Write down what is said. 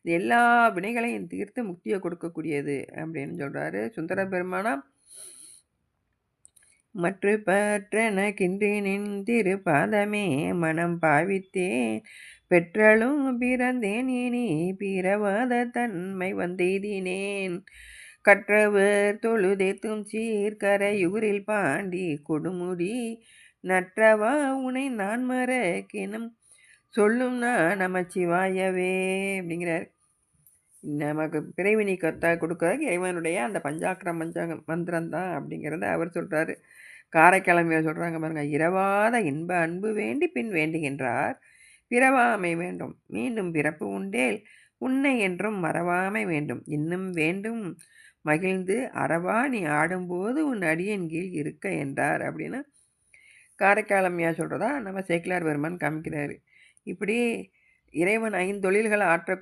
இது எல்லா வினைகளையும் தீர்த்து முக்தியை கொடுக்கக்கூடியது அப்படின்னு சொல்றாரு சுந்தர பெருமானா. மற்று பற்றெனக்கின்றி நின் திரு பாதமே மனம் பாவித்தேன் பெற்றலும் பிறந்தேன் இனி பிறவாத தன்மை வந்தெய்தினேன். கற்றவர் தொழுதேத்தும் சீர்கரையூரில் பாண்டி கொடுமுடி நற்றவா உனை நான் மறக்கினும் சொல்லும் நான் நமச்சிவாயவே அப்படிங்கிறார். நமக்கு பிறவி நீக்கத்தை கொடுக்கறதுக்கு இறைவனுடைய அந்த பஞ்சாக்கர மந்திரம் தான் அப்படிங்கிறத அவர் சொல்றாரு. காரைக்கிழமையை சொல்றாங்க பாருங்க. இரவாத இன்ப அன்பு வேண்டி பின் வேண்டுகின்றார் பிறவாமை வேண்டும் மீண்டும் பிறப்பு உண்டேல் உன்னை என்றும் மறவாமை வேண்டும் இன்னும் வேண்டும் மகிழ்ந்து அறவா நீ ஆடும்போது உன் அடியின் கீழ் இருக்க என்றார் அப்படின்னு காரைக்காலம்மையா சொல்கிறதா நம்ம சேக்கிலார் பெருமான் காமிக்கிறாரு. இப்படி இறைவன் 5 தொழில்களை ஆற்ற